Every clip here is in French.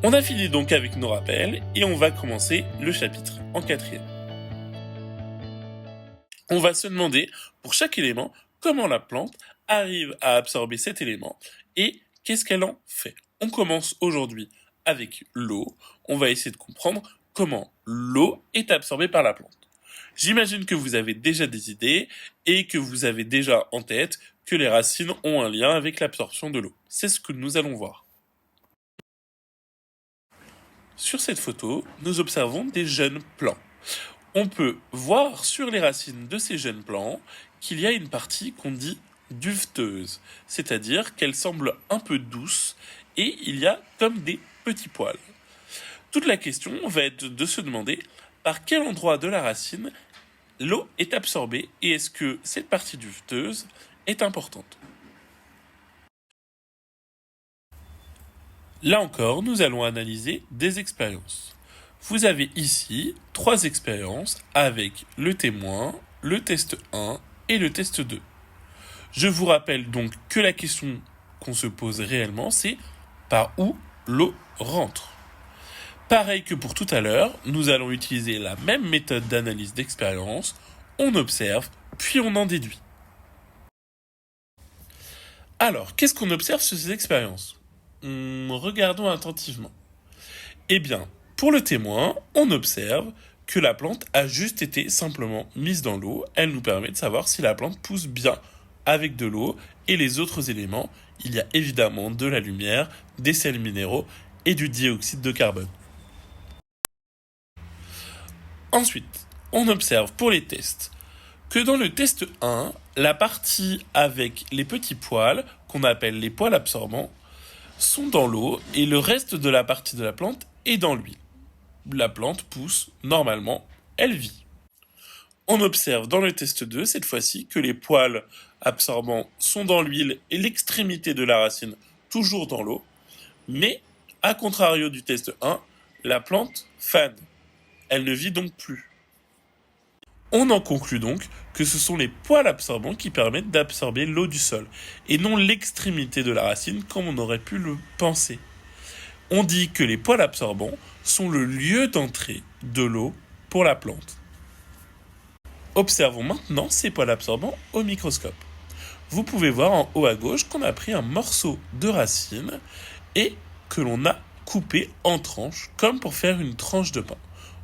On a fini donc avec nos rappels et on va commencer le chapitre en 4e. On va se demander pour chaque élément comment la plante arrive à absorber cet élément et qu'est-ce qu'elle en fait. On commence aujourd'hui avec l'eau. On va essayer de comprendre comment l'eau est absorbée par la plante. J'imagine que vous avez déjà des idées et que vous avez déjà en tête que les racines ont un lien avec l'absorption de l'eau. C'est ce que nous allons voir. Sur cette photo, nous observons des jeunes plants. On peut voir sur les racines de ces jeunes plants qu'il y a une partie qu'on dit duveteuse, c'est-à-dire qu'elle semble un peu douce et il y a comme des petits poils. Toute la question va être de se demander par quel endroit de la racine l'eau est absorbée et est-ce que cette partie duveteuse est importante. Là encore, nous allons analyser des expériences. Vous avez ici 3 expériences avec le témoin, le test 1 et le test 2. Je vous rappelle donc que la question qu'on se pose réellement, c'est par où l'eau rentre. Pareil que pour tout à l'heure, nous allons utiliser la même méthode d'analyse d'expérience. On observe, puis on en déduit. Alors, qu'est-ce qu'on observe sur ces expériences ? Regardons attentivement. Eh bien, pour le témoin, on observe que la plante a juste été simplement mise dans l'eau. Elle nous permet de savoir si la plante pousse bien avec de l'eau et les autres éléments. Il y a évidemment de la lumière, des sels minéraux et du dioxyde de carbone. Ensuite, on observe pour les tests que dans le test 1, la partie avec les petits poils, qu'on appelle les poils absorbants, sont dans l'eau et le reste de la partie de la plante est dans l'huile. La plante pousse normalement, elle vit. On observe dans le test 2, cette fois-ci, que les poils absorbants sont dans l'huile et l'extrémité de la racine toujours dans l'eau, mais, à contrario du test 1, la plante fane. Elle ne vit donc plus. On en conclut donc que ce sont les poils absorbants qui permettent d'absorber l'eau du sol, et non l'extrémité de la racine comme on aurait pu le penser. On dit que les poils absorbants sont le lieu d'entrée de l'eau pour la plante. Observons maintenant ces poils absorbants au microscope. Vous pouvez voir en haut à gauche qu'on a pris un morceau de racine et que l'on a coupé en tranches, comme pour faire une tranche de pain.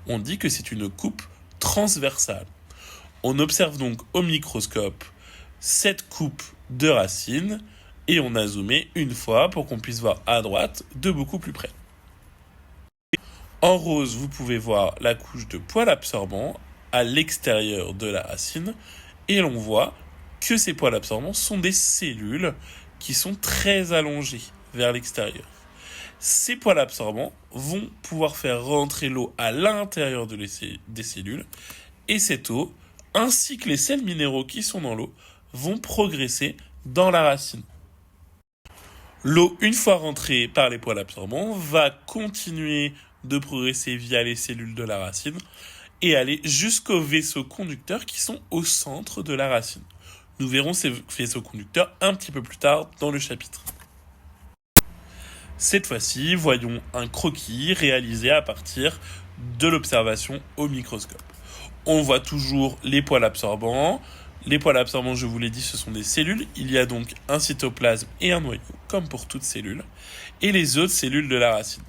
On dit que c'est une coupe transversale. On observe donc au microscope cette coupe de racine et on a zoomé une fois pour qu'on puisse voir à droite de beaucoup plus près. En rose, vous pouvez voir la couche de poils absorbants à l'extérieur de la racine et l'on voit que ces poils absorbants sont des cellules qui sont très allongées vers l'extérieur. Ces poils absorbants vont pouvoir faire rentrer l'eau à l'intérieur des cellules et cette eau, ainsi que les sels minéraux qui sont dans l'eau, vont progresser dans la racine. L'eau, une fois rentrée par les poils absorbants, va continuer de progresser via les cellules de la racine et aller jusqu'aux vaisseaux conducteurs qui sont au centre de la racine. Nous verrons ces vaisseaux conducteurs un petit peu plus tard dans le chapitre. Cette fois-ci, voyons un croquis réalisé à partir de l'observation au microscope. On voit toujours les poils absorbants. Les poils absorbants, je vous l'ai dit, ce sont des cellules. Il y a donc un cytoplasme et un noyau, comme pour toute cellule, et les autres cellules de la racine.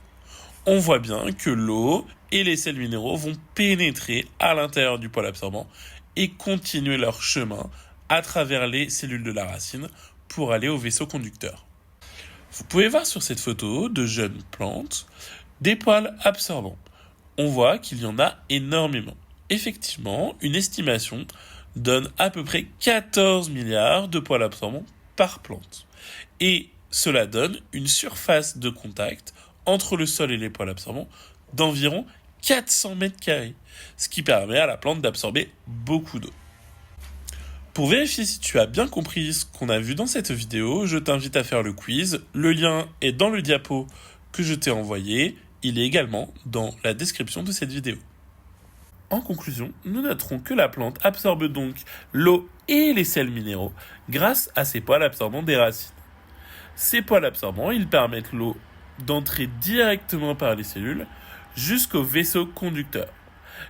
On voit bien que l'eau et les sels minéraux vont pénétrer à l'intérieur du poil absorbant et continuer leur chemin à travers les cellules de la racine pour aller au vaisseau conducteur. Vous pouvez voir sur cette photo de jeunes plantes des poils absorbants. On voit qu'il y en a énormément. Effectivement, une estimation donne à peu près 14 milliards de poils absorbants par plante. Et cela donne une surface de contact entre le sol et les poils absorbants d'environ 400 mètres carrés, ce qui permet à la plante d'absorber beaucoup d'eau. Pour vérifier si tu as bien compris ce qu'on a vu dans cette vidéo, je t'invite à faire le quiz. Le lien est dans le diapo que je t'ai envoyé. Il est également dans la description de cette vidéo. En conclusion, nous noterons que la plante absorbe donc l'eau et les sels minéraux grâce à ses poils absorbants des racines. Ces poils absorbants, ils permettent l'eau d'entrer directement par les cellules jusqu'au vaisseau conducteur.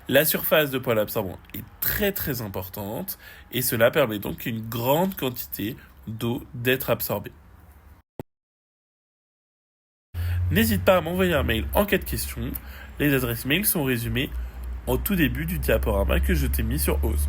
La surface de poils absorbants est très très importante et cela permet donc une grande quantité d'eau d'être absorbée. N'hésite pas à m'envoyer un mail en cas de question. Les adresses mail sont résumées en tout début du diaporama que je t'ai mis sur Ose.